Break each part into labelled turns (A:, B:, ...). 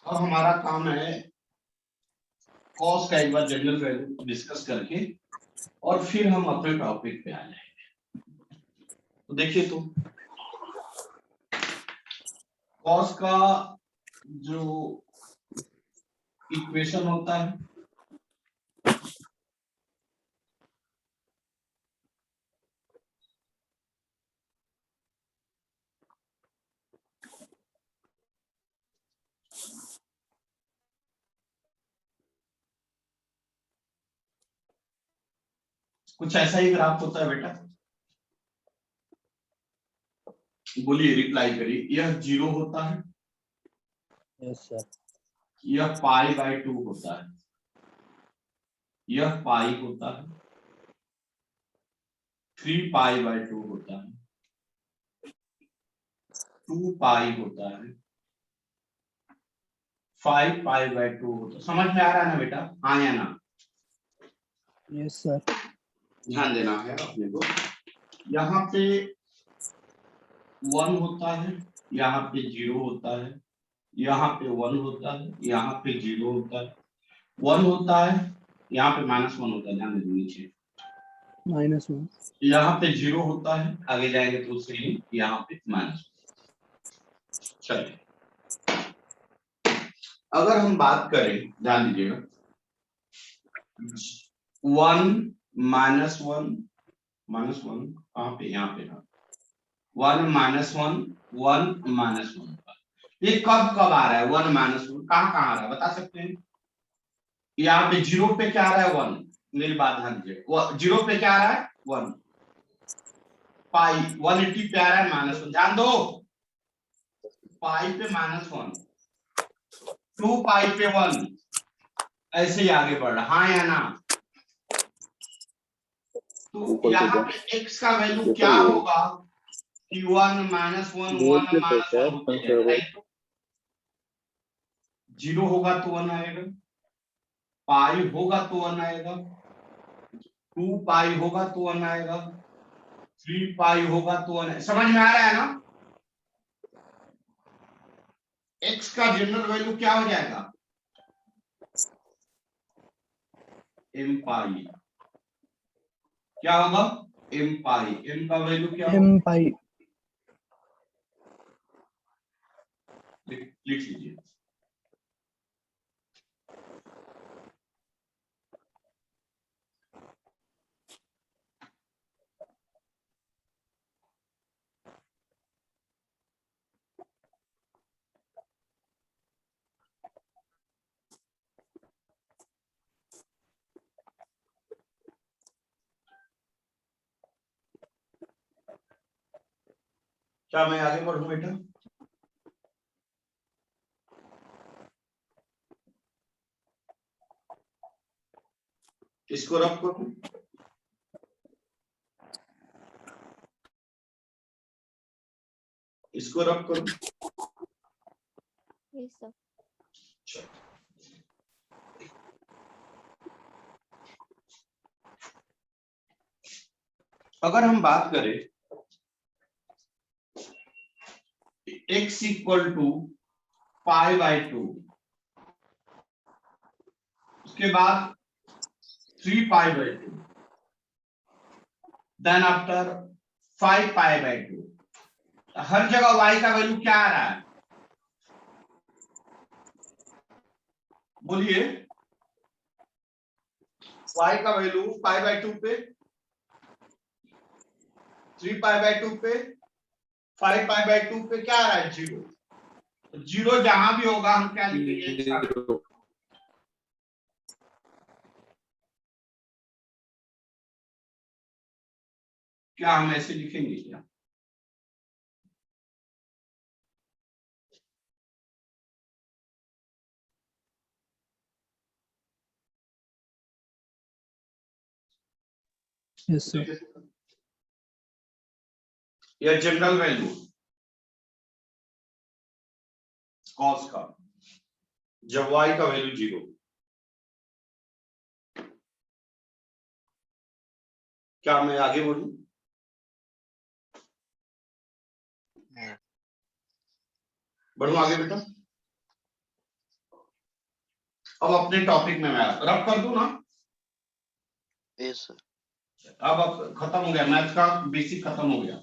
A: अब हमारा काम है कॉस का एक बार जनरल वैल्यू डिस्कस करके और फिर हम अपने टॉपिक पे आ जाएंगे। तो देखिए, तो कॉस का जो इक्वेशन होता है कुछ ऐसा ही ग्राफ होता है बेटा। बोलिए, रिप्लाई करिए। यह 0 होता है।
B: Yes sir.
A: यह π/2 होता है। यह पाई होता है। 3π/2 होता है। 2π होता है। 5π/2 होता है। समझ में आ रहा है ना बेटा? हाँ या ना?
B: Yes sir.
A: ध्यान देना है अपने को। यहाँ पे 1 होता है, यहाँ पे 0 होता है, यहाँ पे 1 होता है, यहाँ पे 0 होता है, 1 होता है, यहाँ पे -1 होता है। ध्यान दे नीचे
B: -1।
A: यहाँ पे 0 होता है, आगे जाएंगे तो सेम यहाँ पे -1। चलिए, अगर हम बात करें, ध्यान दीजिएगा, 1 -1 -1 कहाँ पे? यहाँ पे 1 -1 1 -1। ये कब कब आ रहा है? 1 -1 कहाँ कहाँ आ रहा है बता सकते हैं? यहाँ पे 0 पे क्या आ रहा है? 1। मेरी बात ध्यान दीजिए, 0 पे क्या आ रहा है? 1। पाई 180 पे आ रहा है -1। ध्यान दो, पाई पे -1, 2π पे 1, ऐसे ही आगे बढ़ रहा। हाँ या ना? तो यहाँ पे x का वैल्यू क्या होगा कि 1 -1 1 -1 होते जाएगा। 0 होगा तो 1 आएगा, पाई होगा तो 1 आएगा, 2π होगा तो 1 आएगा, 3π होगा तो 1 आएगा। समझ में आ रहा है ना? x का जनरल वैल्यू क्या हो जाएगा? m π। क्या होगा? m π। m का वैल्यू क्या होगा?
B: m पाई।
A: लिख लीजिए। क्या मैं आगे बढ़ूं बेटा? इसको रख करूं? इसको रख करूं?
C: Yes sir.
A: अगर हम बात करें x = π/2, उसके बाद 3π/2, देन आफ्टर 5π/2, हर जगह y का वैल्यू क्या आ रहा है? बोलिए, y का वैल्यू π/2 पे, 3π/2 पे, 5π/2 पे क्या आ रहा है? 0। 0 जहां भी होगा हम क्या लिखेंगे? क्या हम ऐसे लिखेंगे क्या?
B: Yes sir.
A: यह जनरल वैल्यू कॉस का, जब y का वैल्यू 0। क्या मैं आगे बढ़ूं? बढ़ू आगे बेटा? अब अपने टॉपिक में मैं रब कर दूं ना।
D: Yes sir.
A: अब खत्म हो गया, मैथ का बेसिक खत्म हो गया,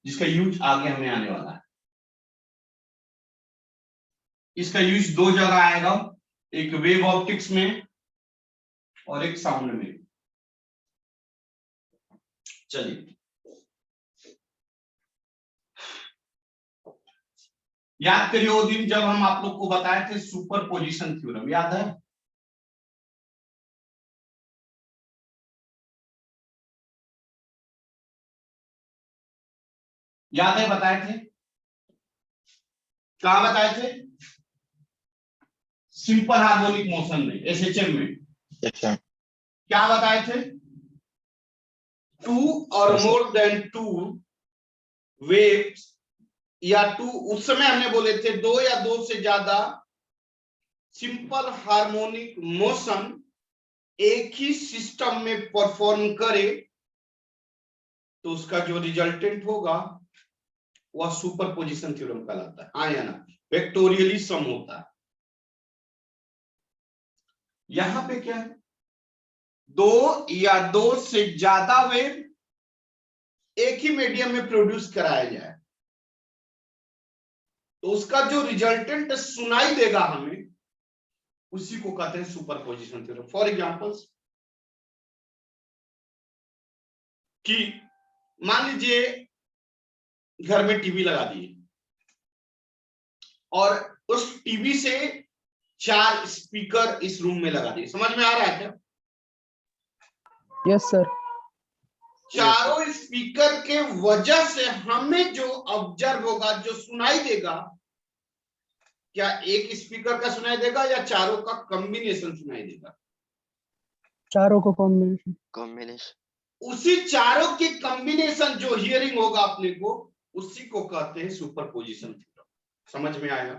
A: जिसका यूज आगे हमें आने वाला है। इसका यूज दो जगह आएगा, एक वेव ऑप्टिक्स में और एक साउंड में। चलिए याद करिए वो दिन जब हम आप लोग को बताए थे सुपर पोजिशन थ्योरम, याद है? याद है बताए थे? कहां बताए थे? सिंपल हार्मोनिक मोशन में, एसएचएम में। क्या बताए थे? 2 और मोर देन 2 वेव्स या 2, उस समय हमने बोले थे 2 या 2 से ज्यादा सिंपल हार्मोनिक मोशन एक ही सिस्टम में परफॉर्म करे तो उसका जो रिजल्टेंट होगा वह सुपरपोजिशन थ्योरम कहलाता है। हाँ या ना? वेक्टोरियली सम होता है। यहां पे क्या है? 2 या 2 से ज्यादा वेव एक ही मीडियम में प्रोड्यूस कराया जाए तो उसका जो रिजल्टेंट सुनाई देगा हमें, उसी को कहते हैं सुपरपोजिशन थ्योरम। फॉर एग्जांपल्स कि मान लीजिए घर में टीवी लगा दिए और उस टीवी से 4 स्पीकर इस रूम में लगा दिए। समझ में आ रहा है क्या?
B: Yes sir.
A: चारों स्पीकर के वजह से हमें जो ऑब्जर्व होगा, जो सुनाई देगा, क्या एक स्पीकर का सुनाई देगा या चारों का कॉम्बिनेशन सुनाई देगा?
B: चारों को
D: कॉम्बिनेशन।
A: उसी चारों की कॉम्बिनेशन जो हियरिंग होगा अपने को, उसी को कहते हैं सुपरपोजिशन थ्योरम। समझ में आया?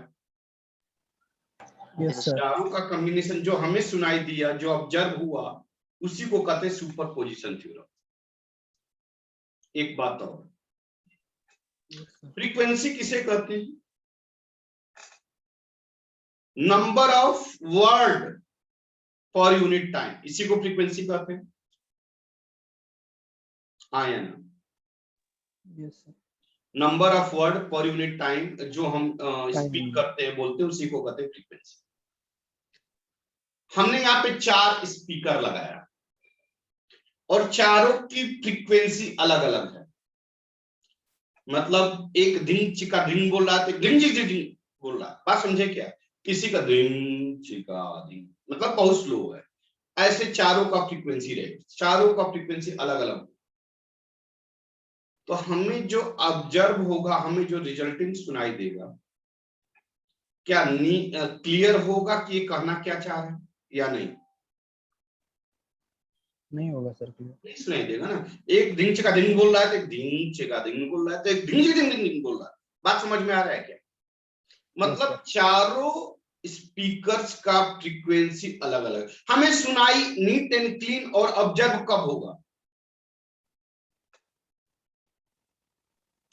B: Yes sir.
A: चारों का कॉम्बिनेशन जो हमें सुनाई दिया, जो ऑब्जर्व हुआ, उसी को कहते हैं सुपरपोजिशन थ्योरम। एक बात और, फ्रीक्वेंसी किसे कहते हैं? Number of word per unit time, इसी को फ्रीक्वेंसी कहते हैं। हाँ या ना?
B: Yes sir.
A: Number of word per unit time जो हम स्पीक करते हैं, बोलते हैं, उसी को कहते हैं फ्रीक्वेंसी। हमने यहाँ पे 4 स्पीकर लगाया और चारों की फ्रीक्वेंसी अलग अलग है। मतलब एक धिंग चिका धिंग बोल रहा है तो धिंग चिक धिंग बोल रहा है। बात समझे क्या? किसी का धिंग चिका धिंग मतलब बहुत स्लो है। ऐसे चारों का फ्रीक्वेंसी रहेगी, चारों का फ्रीक्वेंसी अलग अलग। तो हमें जो ऑब्जर्व होगा, हमें जो रिजल्टिंग सुनाई देगा, क्या क्लियर होगा कि ये कहना क्या चाह रहे हैं या नहीं?
B: नहीं होगा सर क्लियर।
A: नहीं सुनाई देगा ना। एक धिंग चिका धिंग बोल रहा है तो एक धिंग चिका धिंग बोल रहा है तो एक धिंग चिका धिंग धिंग बोल रहा है। बात समझ में आ रहा है क्या? मतलब चारों स्पीकर्स का फ्रीक्वेंसी अलग अलग। हमें सुनाई नीट एंड क्लीन और ऑब्जर्व कब होगा?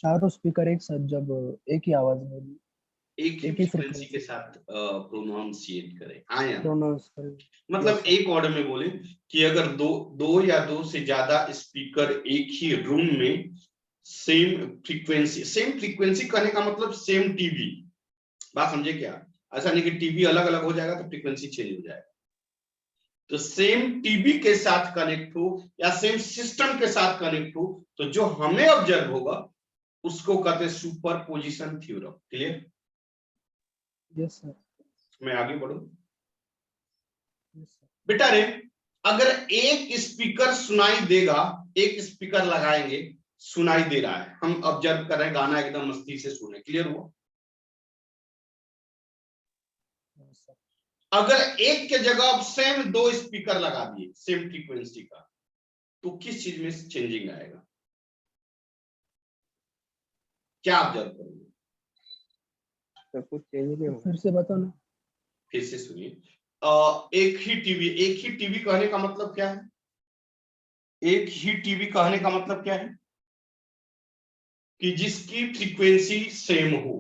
B: चारों स्पीकर एक साथ जब एक ही आवाज में
A: एक ही फ्रीक्वेंसी के साथ प्रोनाउंसिएट करें। हाँ या
B: प्रोनाउंस करें।
A: मतलब एक ऑर्डर में बोले कि अगर दो या दो से ज्यादा स्पीकर एक ही रूम में सेम फ्रीक्वेंसी कहने का मतलब सेम टीवी। बात समझे क्या? ऐसा नहीं कि टीवी अलग अलग हो जाएगा तो फ्रीक्वेंसी चेंज हो जाएगा। तो सेम टीवी के साथ कनेक्ट हो या सेम सिस्टम के साथ कनेक्ट हो तो जो हमें ऑब्जर्व होगा उसको कहते हैं superposition theorem. Clear?
B: Yes sir.
A: मैं आगे बढ़ूं?
B: Yes sir.
A: बेटा रे, अगर एक स्पीकर सुनाई देगा, एक स्पीकर लगाएंगे, सुनाई दे रहा है, हम ऑब्जर्व कर रहे हैं, गाना एकदम मस्ती से सुने। क्लियर हुआ? अगर एक के जगह आप सेम 2 स्पीकर लगा दिए सेम फ्रीक्वेंसी का, तो किस चीज में चेंजिंग आएगा? क्या ऑब्जर्व करोगे?
B: कुछ चेंज नहीं होगा। फिर से बताओ ना।
A: फिर से सुनिए। एक ही टीवी कहने का मतलब क्या है? एक ही टीवी कहने का मतलब क्या है? कि जिसकी फ्रीक्वेंसी सेम हो।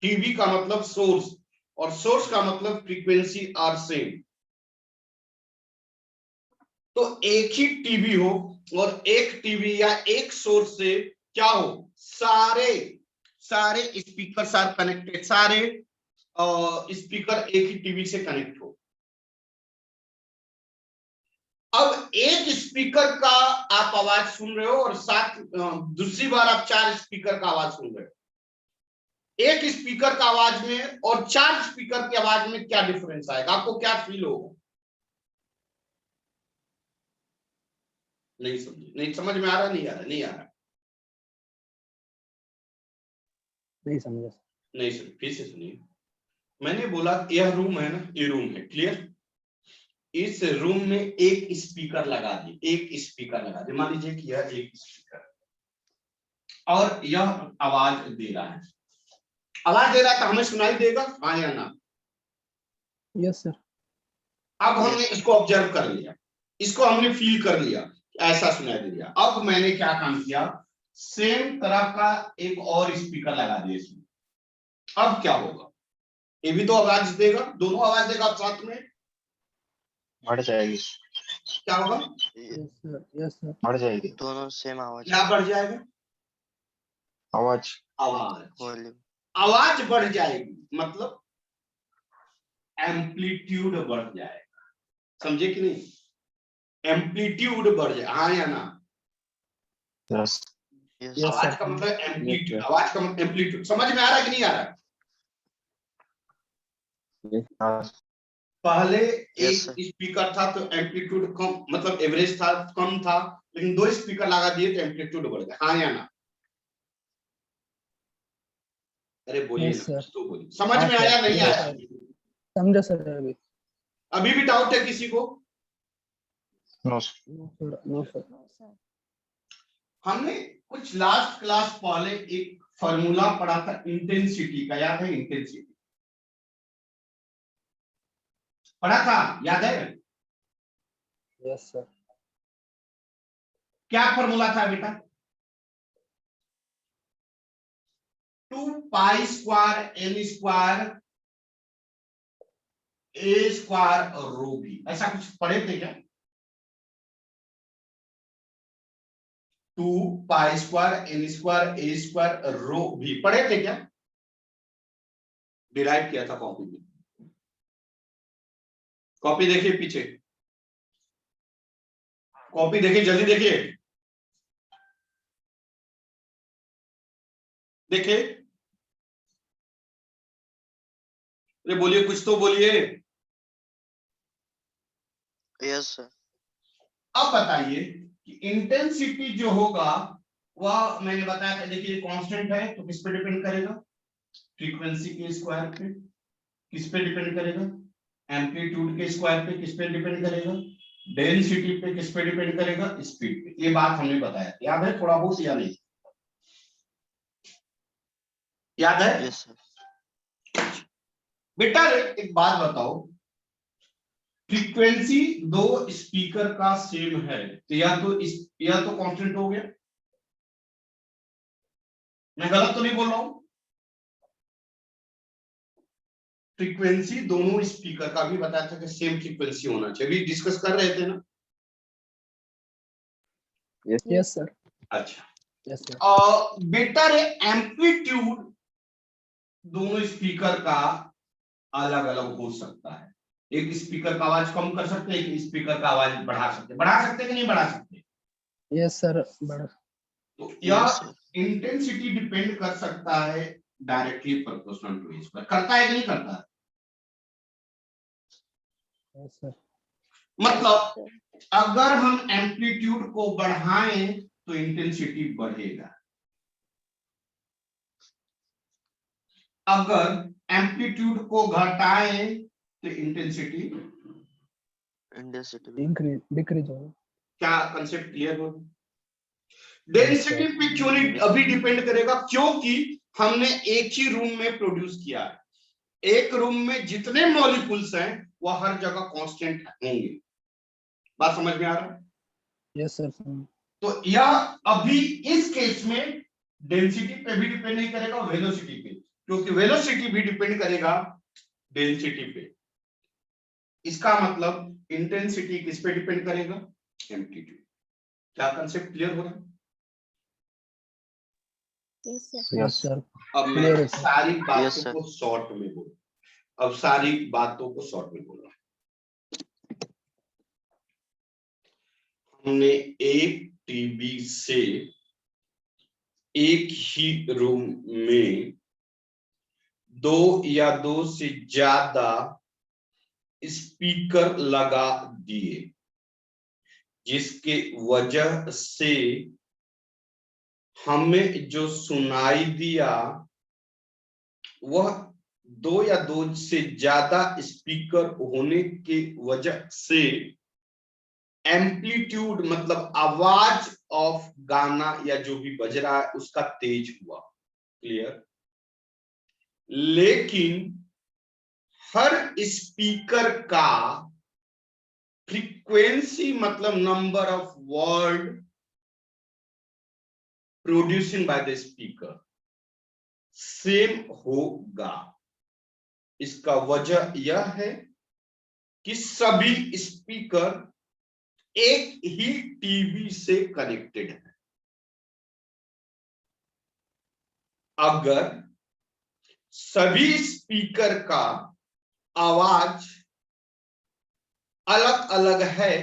A: टीवी का मतलब सोर्स, और सोर्स का मतलब फ्रीक्वेंसी आर सेम। तो एक ही टीवी हो और एक टीवी या एक सोर्स से क्या हो, सारे स्पीकर आर कनेक्टेड, सारे स्पीकर एक ही टीवी से कनेक्ट हो। अब एक स्पीकर का आप आवाज सुन रहे हो और साथ दूसरी बार आप 4 स्पीकर का आवाज सुन रहे हो। एक स्पीकर का आवाज में और 4 स्पीकर की आवाज में क्या डिफरेंस आएगा, आपको क्या फील होगा? नहीं समझे? नहीं समझ में आ रहा? नहीं आ रहा? नहीं आ रहा?
B: नहीं समझा।
A: नहीं समझ, फिर से सुनिए। मैंने बोला यह रूम है ना, ये रूम है, क्लियर? इस रूम में एक स्पीकर लगा दी, एक स्पीकर लगा दी, मान लीजिए कि यह एक स्पीकर और यह आवाज दे रहा है। आवाज दे रहा है तो हमें सुनाई देगा, हाँ या ना?
B: Yes sir.
A: अब हमने इसको ऑब्जर्व कर लिया, इसको हमने फील कर लिया, ऐसा सुनाई दे दिया। अब मैंने क्या काम किया, सेम तरह का एक और स्पीकर लगा दिया इसमें। अब क्या होगा, ये भी तो आवाज देगा, दोनों आवाज देगा आप साथ में,
C: बढ़ जाएगी।
A: क्या होगा?
B: Yes sir. Yes sir.
C: बढ़ जाएगी
D: दोनों सेम आवाज,
A: क्या बढ़ जाएगा?
C: आवाज।
A: आवाज,
D: वॉल्यूम।
A: आवाज बढ़ जाएगी, मतलब एम्पलीट्यूड बढ़ जाएगा। समझे कि नहीं? एम्पलीट्यूड बढ़ जाए, हाँ या ना?
C: यस।
D: यस
A: आवाज का मतलब एम्पलीट्यूड, आवाज का मतलब एम्पलीट्यूड। समझ में आ रहा है कि नहीं आ रहा है? पहले
D: Yes,
A: एक स्पीकर था तो एम्पलीट्यूड कम, मतलब एवरेज था, कम था, लेकिन 2 स्पीकर लगा दिए तो एम्पलीट्यूड बढ़ गया, हाँ या ना? अरे बोलिए
B: Yes,
A: ना,
B: sir.
A: कुछ तो बोलिए। समझ
B: हाँ,
A: में
B: sir.
A: आया नहीं
B: Yes,
A: आया?
B: समझा सर अभी।
A: अभी भी डाउट है किसी को?
C: No
B: no sir. No sir.
A: हमने कुछ लास्ट क्लास पहले एक फॉर्मूला पढ़ा था इंटेंसिटी का, याद है? इंटेंसिटी पढ़ा था, याद है?
B: Yes sir.
A: क्या फॉर्मूला था बेटा? 2 पाई स्क्वायर एन स्क्वायर ए स्क्वायर रो भी, ऐसा कुछ पढ़े थे क्या? 2 पाई स्क्वायर एन स्क्वायर ए स्क्वायर रो भी पढ़े थे क्या? डिराइव किया था कॉपी में, कॉपी देखिए पीछे, कॉपी देखिए, जल्दी देखिए, देखिए, अरे बोलिए, कुछ तो बोलिए।
D: yes sir.
A: अब बताइए कि इंटेंसिटी जो होगा वह मैंने बताया था, देखिए कांस्टेंट है तो किस पे डिपेंड करेगा? फ्रीक्वेंसी के स्क्वायर पे। किस पे डिपेंड करेगा? एम्पलीट्यूड के स्क्वायर पे। किस पे डिपेंड करेगा? डेंसिटी पे। किस पे डिपेंड करेगा? स्पीड पे। ये बात हमने बताया, याद है थोड़ा बहुत या नहीं? याद है?
D: Yes sir.
A: बेटा एक बात बताओ, फ्रीक्वेंसी 2 स्पीकर का सेम है तो या तो कांस्टेंट हो गया। मैं गलत तो नहीं बोल रहा हूं? फ्रीक्वेंसी दोनों स्पीकर का भी बताया था कि सेम फ्रीक्वेंसी होना चाहिए, अभी डिस्कस कर रहे थे ना?
B: Yes sir.
A: अच्छा,
B: यस सर।
A: बेटर एम्पलीट्यूड दोनों स्पीकर का अलग अलग हो सकता है। एक स्पीकर का आवाज कम कर सकते हैं, एक स्पीकर का आवाज बढ़ा सकते कि नहीं बढ़ा सकते?
B: Yes sir. बड़ा।
A: तो यह
D: Yes sir.
A: इंटेंसिटी डिपेंड कर सकता है डायरेक्टली प्रोपोर्शनल टू इस पर, करता है कि नहीं करता है?
B: Yes sir.
A: मतलब अगर हम एम्पलीट्यूड को बढ़ाएं तो इंटेंसिटी बढ़ेगा, अगर एम्पलीट्यूड को घटाएं तो इंटेंसिटी
D: Intensity.
B: डिक्रीज होगा।
A: क्या कंसेप्ट क्लियर हो? डेंसिटी पे क्यों नहीं अभी डिपेंड करेगा, क्योंकि हमने एक ही रूम में प्रोड्यूस किया है। एक रूम में जितने मॉलिक्यूल्स हैं वह हर जगह कांस्टेंट होंगे। बात समझ में आ रहा है?
B: Yes sir.
A: तो यह अभी इस केस में डेंसिटी पे भी डिपेंड नहीं करेगा, वेलोसिटी पे, क्योंकि वेलोसिटी भी डिपेंड करेगा डेंसिटी पे। इसका मतलब इंटेंसिटी किस पे डिपेंड करेगा? एम्पलीट्यूड। क्या कंसेप्ट क्लियर हो रहा है?
C: यस
B: सर
A: अब मैं
B: Clear है, sir.
A: सारी
D: Yes,
A: बातों
D: sir.
A: को शॉर्ट में बोल, अब सारी बातों को शॉर्ट में बोल रहा हूं। हमने एक टीवी से एक ही रूम में दो या दो से ज्यादा स्पीकर लगा दिए, जिसके वजह से हमें जो सुनाई दिया वह दो या दो से ज्यादा स्पीकर होने के वजह से एम्पलीट्यूड मतलब आवाज ऑफ गाना या जो भी बज रहा है उसका तेज हुआ। क्लियर? लेकिन हर स्पीकर का फ्रीक्वेंसी मतलब number of word producing by the speaker same होगा। इसका वजह यह है कि सभी स्पीकर एक ही टीवी से कनेक्टेड है। अगर सभी स्पीकर का आवाज अलग अलग है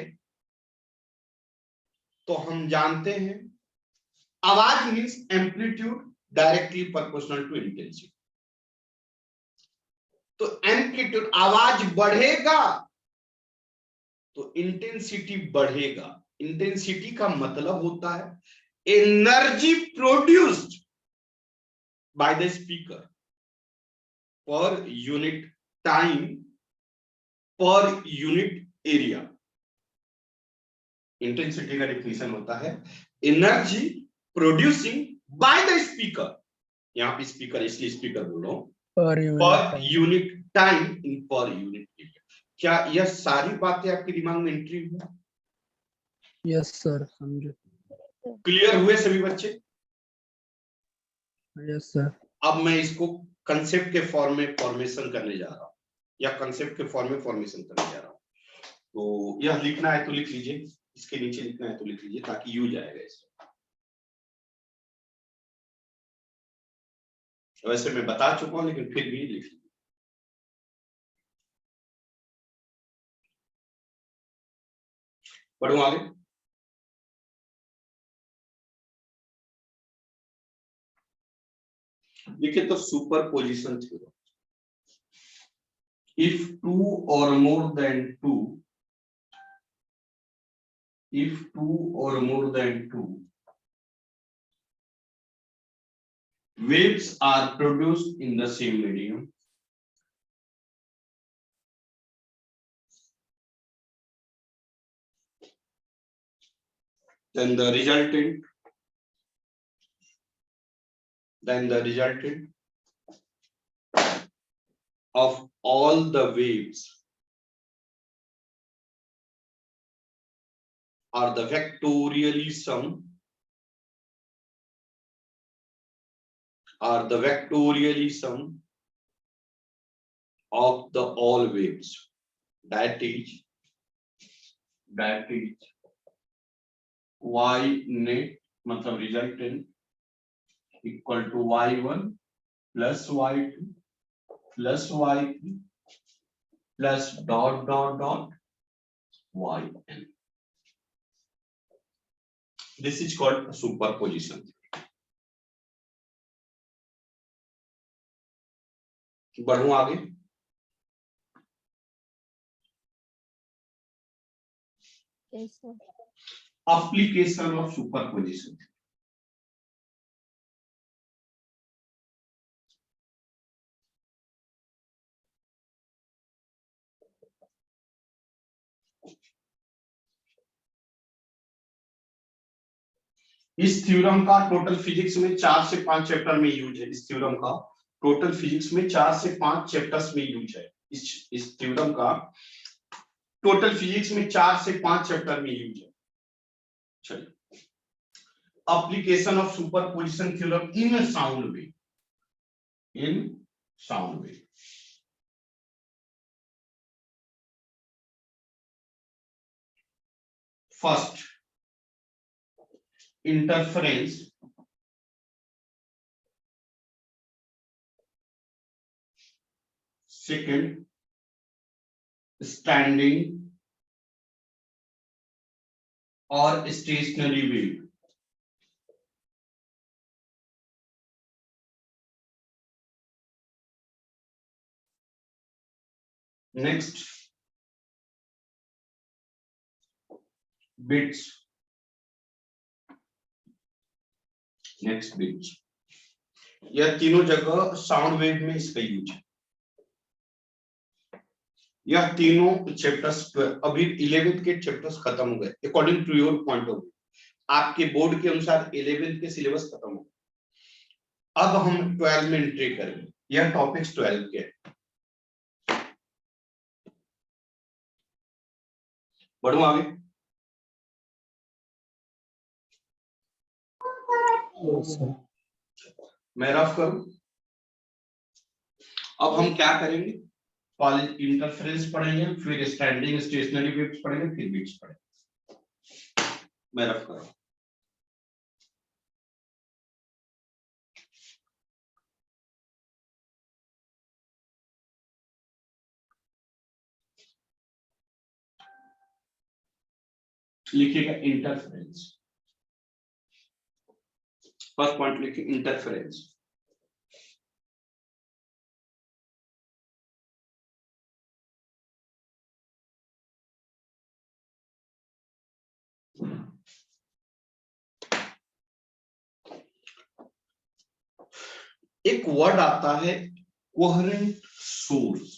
A: तो हम जानते हैं आवाज means amplitude directly proportional to intensity. तो एम्पलीट्यूड आवाज बढ़ेगा तो इंटेंसिटी बढ़ेगा। इंटेंसिटी का मतलब होता है energy produced by the speaker per unit time per unit area. Intensity का डिफिनेशन होता है energy producing by the speaker, यहां पे स्पीकर इसलिए स्पीकर बोल रहा हूं, per unit time in per unit area. क्या यह सारी बातें आपके दिमाग में एंट्री हुआ?
B: यस सर, समझे।
A: क्लियर हुए सभी बच्चे?
B: Yes sir.
A: अब मैं इसको कंसेप्ट के फॉर्म में फॉर्मेशन करने जा रहा हूं या कंसेप्ट के फॉर्म में फॉर्मेशन करने जा रहा हूं। तो यह लिखना है तो लिख लीजिए, इसके नीचे लिखना है तो लिख लीजिए ताकि यूज आएगा इसमें। वैसे मैं बता चुका हूं लेकिन फिर भी लिख लीजिए। पढ़ूं आगे? देखिए तो super position theorem, if two or more than two, if two or more than two waves are produced in the same medium, then the resultant of all the waves are the vectorially sum of the all waves, that is y net मतलब resultant equal to y1 plus y2 plus y3 plus dot yn. This is called superposition. बढ़ूं आगे? Application of superposition. इस theorem का total physics में 4 से 5 chapter में use है। इस theorem का टोटल फिजिक्स में 4 से 5 चैप्टर्स में यूज है। इस थ्योरम का टोटल फिजिक्स में 4 से 5 चैप्टर में यूज है। चलिए, application of superposition theorem in sound wave. First interference, second standing और stationary wave. Next beats, next beats. यह तीनों जगह साउंड वेव में इसका यूज है। यह तीनों चैप्टर्स अभी 11th के चैप्टर्स खत्म हो गए according to your point of view. आपके बोर्ड के अनुसार 11th के सिलेबस खत्म हो गए। अब हम 12 में एंट्री करेंगे। यह टॉपिक्स 12 के। बढ़ू आगे। मैं रफ करूं। अब हम क्या करेंगे, कॉलेज इंटरफेरेंस पढ़ेंगे, फिर स्टैंडिंग स्टेशनरी वेव्स पढ़ेंगे, फिर बीट्स पढ़ेंगे। मैं रफ करूं। लिखिएगा इंटरफेरेंस। फर्स्ट पॉइंट लिखिए इंटरफेरेंस। एक वर्ड आता है coherent source.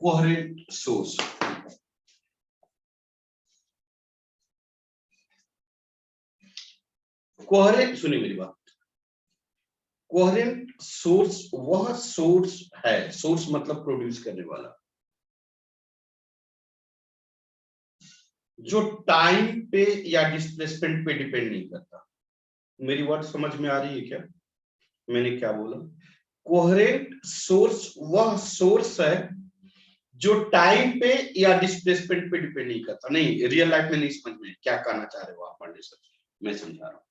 A: Coherent source, coherent, सुनिए मेरी बात। कोहेरेंट सोर्स वह सोर्स है, सोर्स मतलब प्रोड्यूस करने वाला, जो टाइम पे या डिस्प्लेसमेंट पे डिपेंड नहीं करता। मेरी वर्ड समझ में आ रही है क्या? मैंने क्या बोला? कोहेरेंट सोर्स वह सोर्स है जो टाइम पे या डिस्प्लेसमेंट पे डिपेंड नहीं करता। नहीं, रियल लाइफ में नहीं समझ में क्या कहना चाह रहे हो आप पढ़ने से, मैं समझा रहा हूं।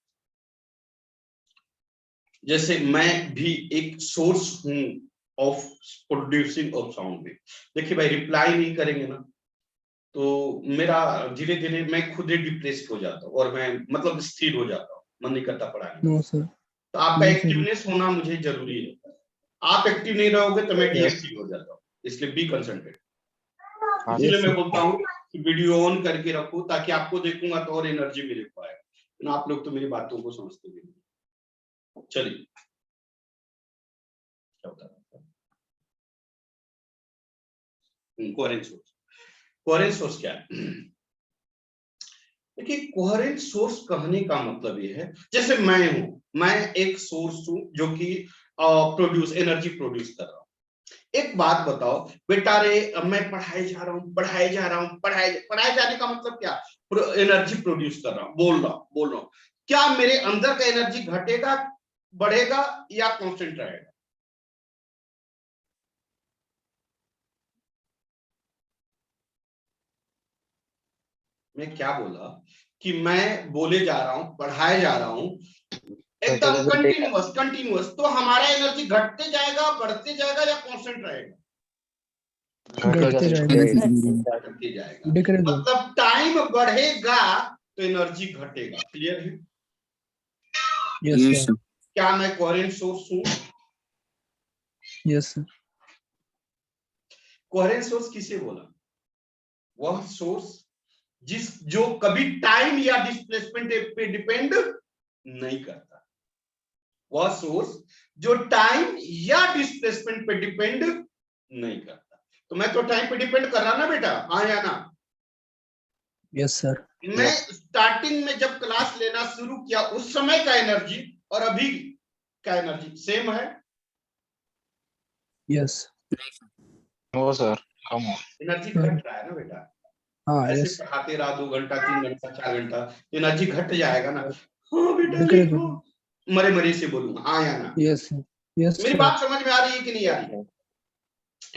A: जैसे मैं भी एक सोर्स हूं of producing of sound wave. देखिए भाई, रिप्लाई नहीं करेंगे ना तो मेरा धीरे धीरे मैं खुद ही डिप्रेस्ड हो जाता हूँ और मैं मतलब स्थिर हो जाता हूँ, मन नहीं करता पढ़ाने।
B: No sir.
A: तो आपका एक्टिवनेस होना मुझे जरूरी है। आप एक्टिव नहीं रहोगे तो मैं डीएक्टिव हो जाता हूँ, इसलिए बी कंसंट्रेट। इसलिए मैं बोलता हूँ कि वीडियो ऑन करके रखो ताकि आपको देखूंगा तो और एनर्जी मिल पाएगा। आप लोग तो मेरी बातों को समझते भी नहीं। चलिए क्या होता है कोहेरेंट सोर्स। कोहेरेंट सोर्स क्या है? देखिए, कोहेरेंट सोर्स कहने का मतलब ये है, जैसे मैं हूं, मैं एक सोर्स हूं जो कि प्रोड्यूस एनर्जी प्रोड्यूस कर रहा हूं। एक बात बताओ बेटा रे, मैं पढ़ाए जा रहा हूँ, पढ़ाए जाने का मतलब क्या? एनर्जी प्रोड्यूस कर रहा हूँ, बोल रहा हूँ। क्या मेरे अंदर का एनर्जी घटेगा, बढ़ेगा या कांस्टेंट रहेगा? मैं क्या बोला कि मैं बोले जा रहा हूं, पढ़ाए जा रहा हूं, एकदम कंटिन्यूअस। तो हमारा एनर्जी घटते जाएगा, बढ़ते जाएगा या कांस्टेंट रहेगा?
B: घटते जाएगा।
A: मतलब टाइम बढ़ेगा तो एनर्जी घटेगा। क्लियर है?
B: Yes sir.
A: क्या मैं कोहेरेंट सोर्स हूं?
B: Yes sir.
A: कोहेरेंट सोर्स किसे बोला? वह सोर्स जो कभी टाइम या डिस्प्लेसमेंट पे डिपेंड नहीं करता। वह सोर्स जो टाइम या डिस्प्लेसमेंट पे डिपेंड नहीं करता। तो मैं तो टाइम पे डिपेंड कर रहा ना बेटा, हाँ या ना?
B: Yes sir.
A: मैं स्टार्टिंग में जब क्लास लेना शुरू किया उस समय का एनर्जी और अभी का एनर्जी सेम है?
B: यस।
C: नो सर, कम हो।
A: एनर्जी घट रहा है ना बेटा।
B: हाँ
A: ऐसे
B: यस।
A: पढ़ाते रहा 2 घंटा 3 घंटा 4 घंटा, एनर्जी घट जाएगा ना। हाँ बेटा देखो, मरे मरे से बोलूंगा, हाँ या ना?
B: यस। यस
A: मेरी बात समझ में आ रही है कि नहीं आ रही है?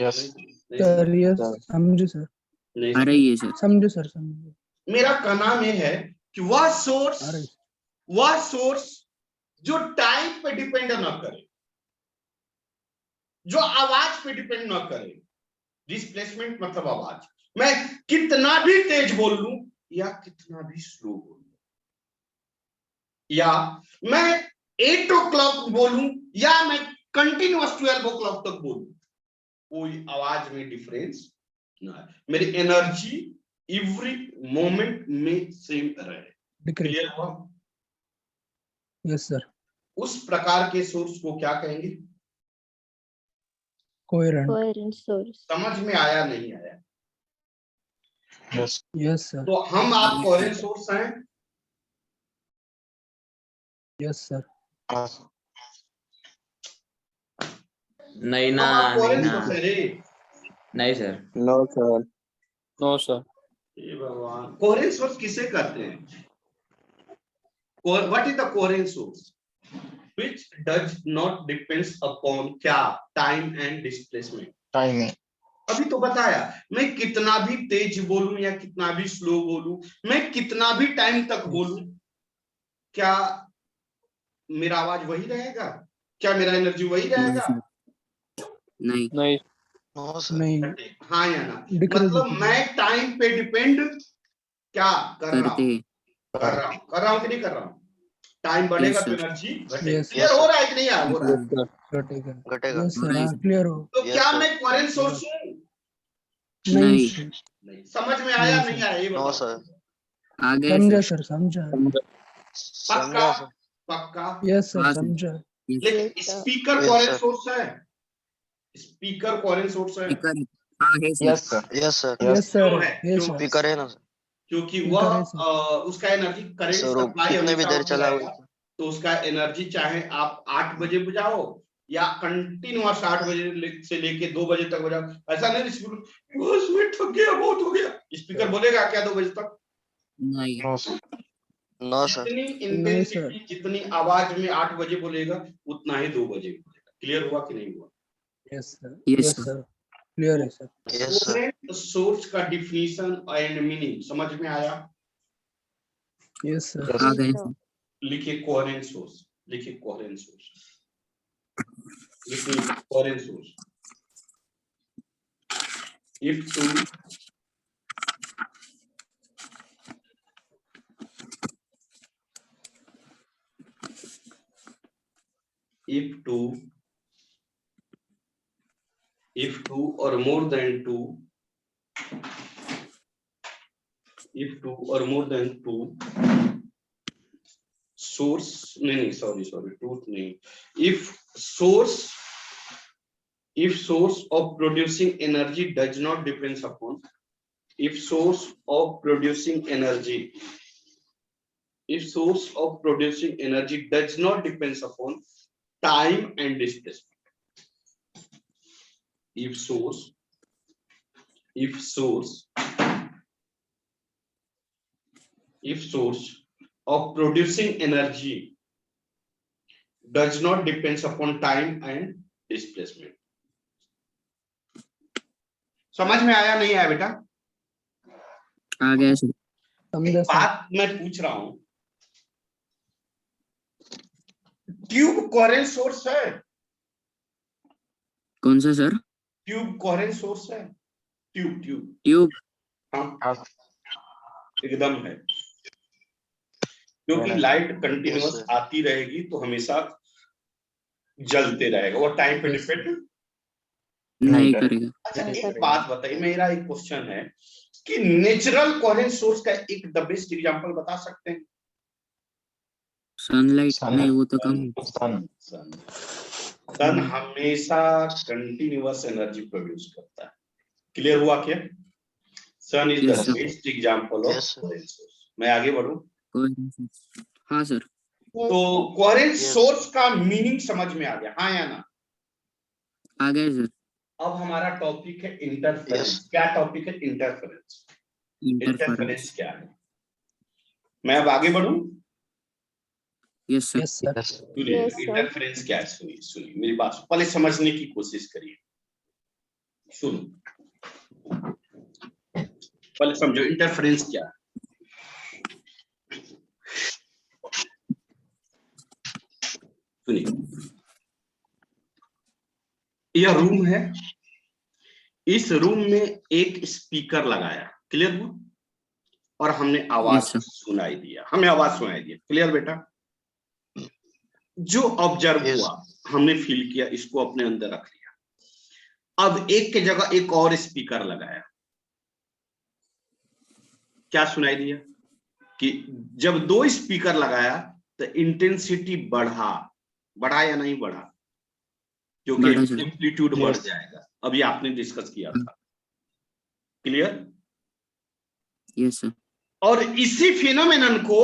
C: यस
B: सर, यस समझो सर,
A: नहीं
E: आ रही है सर।
B: समझो सर, समझो।
A: मेरा कहना में है कि वह
B: आ रही
A: सोर्स जो टाइम पे डिपेंड ना करे, जो आवाज पे डिपेंड ना करे। डिस्प्लेसमेंट मतलब आवाज, मैं कितना भी तेज बोल लूं या कितना भी स्लो बोल लूं, या मैं 8 o'clock बोलूं या मैं कंटिन्यूअस 12 o'clock तक बोलूं, कोई आवाज में डिफरेंस ना है। मेरी एनर्जी एवरी मोमेंट में सेम रहे।
B: डिक्रीज।
A: क्लियर हुआ?
B: Yes sir.
A: उस प्रकार के सोर्स को क्या कहेंगे?
B: कोहेरेंट।
F: Coherent source.
A: समझ में आया नहीं आया?
C: Yes
B: yes sir.
A: तो हम आप कोहेरेंट सोर्स हैं?
B: Yes sir.
G: नहीं ना,
A: हम आप
G: नहीं
A: कोहेरेंट
G: ना,
A: सोर्स हैं रे?
G: नहीं sir.
B: No sir.
C: No sir
A: हे भगवान, कोहेरेंट सोर्स किसे कहते हैं? What is the coherent source which does not depends upon क्या? Time and displacement.
C: टाइमिंग
A: अभी तो बताया, मैं कितना भी तेज बोलूं या कितना भी स्लो बोलूं, मैं कितना भी टाइम तक बोलूं, क्या मेरा आवाज वही रहेगा? क्या मेरा एनर्जी वही रहेगा?
E: नहीं
C: नहीं
D: नो सर।
B: नहीं,
A: हाँ या ना?
B: डिक्रीज।
A: मतलब मैं टाइम पे डिपेंड क्या कर रहा
E: करते
A: हूँ? कर रहा हूँ कि नहीं कर रहा हूँ? टाइम बढ़ेगा
E: Yes,
A: तो
E: sir.
A: एनर्जी घटेगा।
B: Yes,
A: क्लियर हो रहा है कि नहीं हो रहा है?
B: यस सर, घटेगा।
D: घटेगा।
B: यस सर,
E: नहीं।
B: हाँ, क्लियर हो।
A: तो
D: Yes,
A: क्या
D: sir.
A: मैं कोहेरेंट सोर्स हूँ?
B: नहीं
E: नहीं।
B: सर।
A: नहीं। समझ में आया
B: नहीं,
A: नहीं आया ये
D: नो
A: बताओ।
D: सर।
E: आ गए
B: समझा
E: सर।
B: सर, समझा।
A: पक्का?
D: समझा सर।
A: पक्का?
B: यस सर,
E: हाँ, सर।
B: समझा।
A: लेकिन
F: Yes, sir.
A: Speaker
D: Yes,
A: coherent
D: sir.
A: Source है? स्पीकर कोहेरेंट सोर्स है?
E: स्पीकर हाँ है sir.
C: Yes sir
D: yes sir.
B: Yes sir,
A: क्यों है?
B: यस
A: क्यों?
B: सर।
D: स्पीकर है ना सर।
A: क्योंकि
B: स्पीकर
A: वह
B: है सर।
A: उसका एनर्जी करंट
D: सर वो
A: सप्लाई
D: कितने भी
A: हमेशा
D: देर
A: उसमें
D: चला
A: रहेगा, तो उसका एनर्जी चाहे आप 8 बजे बजाओ या कंटिन्यूअस 8 बजे से लेके 2 बजे तक बजाओ, ऐसा नहीं स्पीकर बस मैं थक गया, बहुत हो गया, स्पीकर बोलेगा क्या 2 बजे तक?
E: नहीं
C: नो सर
D: नो सर।
A: जितनी
B: नहीं सर।
A: इंटेंसिटी, जितनी आवाज में 8 बजे बोलेगा उतना ही 2 बजे बोलेगा। क्लियर हुआ कि नहीं हुआ?
B: Yes sir,
E: Yes,
B: yes
E: sir.
B: Sir, clear है sir.
D: Yes sir.
A: Coherent source का डिफिनीशन एंड मीनिंग समझ में आया?
B: Yes sir.
C: यस
E: आ
F: Yes,
E: गए
F: sir.
E: सर।
A: लिखिए कोहेरेंट सोर्स, लिखिए कोहेरेंट सोर्स, लिखिए coherent source. if to if two or more than two, if two or more than two source, नहीं sorry truth नहीं, if source of producing energy does not depends upon, if source of producing energy does not depends upon time and displacement, if source of producing energy does not depends upon time and displacement. समझ में आया नहीं आया बेटा?
E: आ गए sir.
B: समझा sir.
A: बात मैं पूछ रहा हूं, ट्यूब कोहेरेंट सोर्स है?
E: कौन सा सर?
A: ट्यूब कोहेरेंट सोर्स है? ट्यूब
E: ट्यूब
A: हाँ एकदम है, क्योंकि लाइट कंटिन्यूअस
D: Yes, sir.
A: आती रहेगी तो हमेशा जलते रहेगा, वो टाइम पे
B: Yes.
A: डिपेंड।
E: नहीं करेगा।
A: अच्छा
F: नहीं
A: एक
F: करेगा।
A: बात बताइए, मेरा एक क्वेश्चन है कि नेचुरल कोहेरेंट सोर्स का एक द बेस्ट एग्जांपल बता सकते हैं?
E: सनलाइट
C: सन
E: नहीं, वो तो कम है।
A: सन हमेशा कंटिन्यूअस एनर्जी प्रोड्यूस करता है। क्लियर हुआ क्या? Sun is the
E: Yes, sir.
A: Best example of
D: Yes, sir.
A: Coherent source. मैं आगे बढ़ूं
E: हाँ सर।
F: Yes,
A: तो
F: sir.
A: Coherent
D: Yes.
A: सोर्स का मीनिंग समझ में आ गया, हाँ या ना?
E: आ गए सर।
A: अब हमारा टॉपिक है इंटरफेरेंस।
D: Yes.
A: क्या टॉपिक है? इंटरफेरेंस।
E: इंटरफेरेंस।
A: इंटरफेरेंस क्या है? मैं अब आगे बढ़ूं?
E: Yes sir.
B: Yes sir.
A: सुनिए
F: Yes, sir.
A: इंटरफेरेंस क्या है, सुनिए सुनिए मेरी बात पहले समझने की कोशिश करिए, सुनो पहले समझो इंटरफेरेंस क्या है। सुनिए यह रूम है, इस रूम में एक स्पीकर लगाया, क्लियर हुआ, और हमने आवाज
E: Yes, sir.
A: सुनाई दिया, हमें आवाज सुनाई दिया, क्लियर बेटा। जो ऑब्जर्व
D: Yes.
A: हुआ हमने फील किया, इसको अपने अंदर रख लिया। अब एक के जगह एक और स्पीकर लगाया, क्या सुनाई दिया कि जब दो स्पीकर लगाया तो इंटेंसिटी बढ़ा या नहीं बढ़ा, क्योंकि
E: बढ़ा सर।
A: एम्पलीट्यूड बढ़
B: Yes.
A: जाएगा, अभी आपने डिस्कस किया था, क्लियर।
E: Yes sir.
A: और इसी फिनोमेनन को,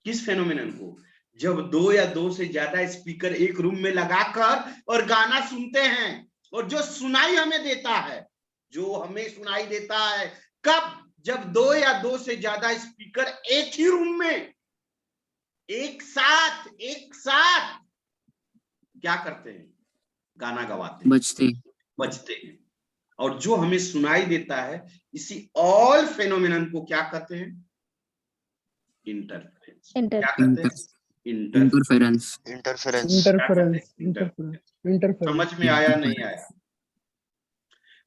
A: किस फिनोमेनन को, जब दो या दो से ज्यादा स्पीकर एक रूम में लगाकर और गाना सुनते हैं, और जो सुनाई हमें देता है, जो हमें सुनाई देता है कब, जब दो या दो से ज्यादा स्पीकर एक ही रूम में एक साथ क्या करते हैं, गाना गवाते हैं, बजते हैं, और जो हमें सुनाई देता है, इसी ऑल फेनोमेनन को क्या कहते हैं, इंटरफेरेंस। क्या कहते हैं,
E: इंटरफेरेंस।
B: इंटरफेरेंस।
A: समझ में आया नहीं आया?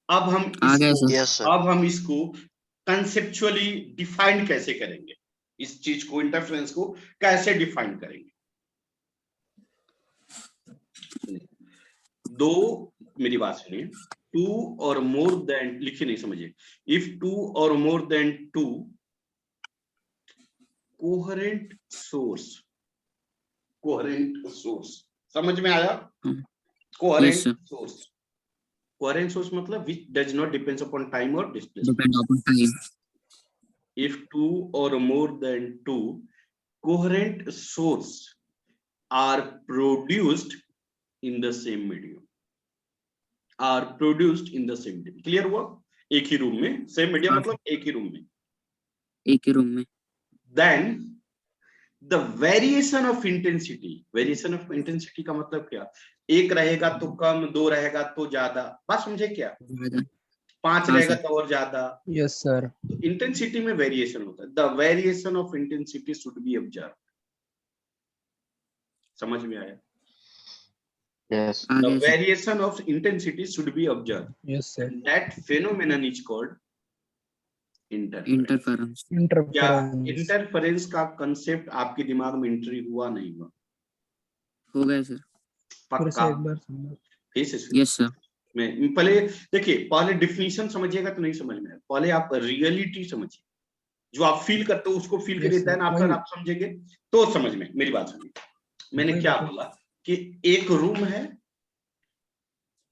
A: अब हम
E: आ गया
A: इसको,
E: सर।
D: Yes, sir.
A: अब हम इसको कंसेप्चुअली डिफाइन कैसे करेंगे, इस चीज को, इंटरफेरेंस को कैसे डिफाइन करेंगे। दो, मेरी बात सुनिए, टू और मोर देन, लिखे नहीं समझिए, इफ टू और more than to coherent source समझ में आया? कोहेरेंट सोर्स, कोहेरेंट सोर्स मतलब which does not depends upon time or displacement.
E: Depend upon time.
A: If two or more than two coherent source are produced in the same medium, clear हुआ? एक ही room में, same medium मतलब एक ही room में, then the variation of intensity का मतलब क्या, एक रहेगा तो कम, दो रहेगा तो ज्यादा, बात समझे क्या, 5 रहेगा तो और ज्यादा।
B: Yes sir.
A: इंटेंसिटी में वेरिएशन होता है, the variation of intensity should be observe. समझ में आया?
D: Yes.
A: The variation of intensity should be observed.
B: Yes sir.
A: That phenomenon is called interference.
E: Interference.
A: क्या इंटरफेरेंस का कंसेप्ट आपके दिमाग में एंट्री हुआ नहीं हुआ?
E: हो गया सर।
A: पक्का?
B: एक बार सुनना।
A: फिर से सुनिए।
E: Yes sir.
A: मैं पहले देखिए, पहले डिफिनीशन समझिएगा तो नहीं समझ में आएगा, पहले आप रियलिटी समझिए, जो आप फील करते हो उसको फील करिए, देन आफ्टर आप समझेंगे तो समझ में। मेरी बात सुनिए, मैंने क्या बोला कि एक रूम है,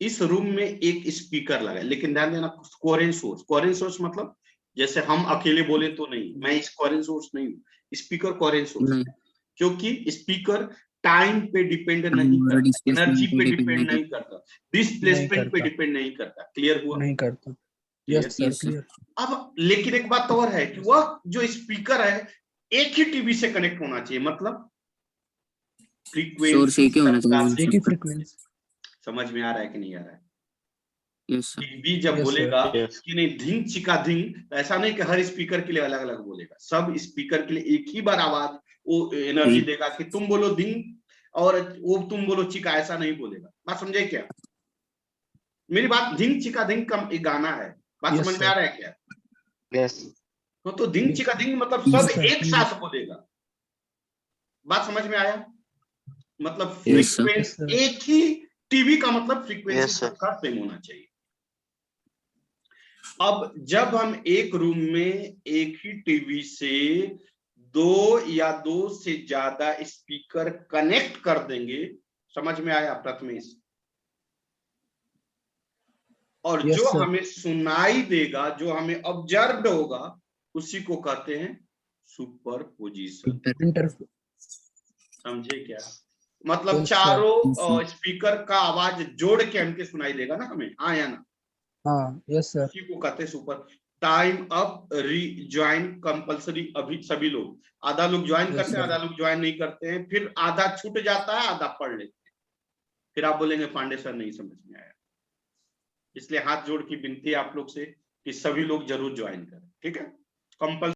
A: इस रूम में एक स्पीकर लगा है, लेकिन ध्यान देना कोहेरेंट सोर्स मतलब जैसे हम अकेले बोले तो नहीं, मैं इस कोहेरेंट सोर्स नहीं हूँ, स्पीकर कोहेरेंट सोर्स है, क्योंकि स्पीकर टाइम पे डिपेंड नहीं करता, एनर्जी पे डिपेंड नहीं करता, डिस्प्लेसमेंट पे डिपेंड नहीं करता, क्लियर हुआ?
B: नहीं करता। Yes sir, clear.
A: अब लेकिन एक बात और है कि वह जो स्पीकर है एक ही टीवी से कनेक्ट होना चाहिए, मतलब
E: सोर्स एक ही होना चाहिए।
B: एक ही फ्रीक्वेंसी।
A: समझ में आ रहा है कि नहीं आ रहा है?
E: Yes sir.
A: टीवी जब बोलेगा कि नहीं धिंग चिका धिंग, ऐसा नहीं कि हर स्पीकर के लिए अलग अलग बोलेगा, सब स्पीकर के लिए एक ही बार आवाज वो एनर्जी देगा कि तुम बोलो धिंग और वो तुम बोलो चिका, ऐसा नहीं बोलेगा। बात समझे क्या मेरी बात? धिंग चिका धिंग का एक गाना है, बात समझ में आ रहा है क्या?
D: Yes.
A: तो धिंग चिका धिंग मतलब सब एक साथ बोलेगा, बात समझ में आया? मतलब फ्रीक्वेंसी एक ही, टीवी का मतलब फ्रीक्वेंसी सबका सेम होना चाहिए। अब जब हम एक रूम में एक ही टीवी से दो या दो से ज्यादा स्पीकर कनेक्ट कर देंगे, समझ में आया प्रथमेश? और जो हमें सुनाई देगा, जो हमें ऑब्जर्व्ड होगा, उसी को कहते हैं सुपरपोजिशन। समझे क्या? मतलब चारों स्पीकर का आवाज जोड़ के हमके सुनाई देगा ना हमें, हाँ या ना?
B: हाँ, यस सर।
A: उसी को कहते हैं super. Time up, rejoin compulsory, अभी सभी लोग, आधा लोग ज्वाइन करते हैं, आधा लोग ज्वाइन नहीं करते हैं, फिर आधा छूट जाता है, आधा पढ़ लेते हैं, फिर आप बोलेंगे पांडे सर नहीं समझ में आया। इसलिए हाथ जोड़ की विनती आप लोग से कि सभी लोग जरूर ज्वाइन करें, ठीक है। कंपल्सरी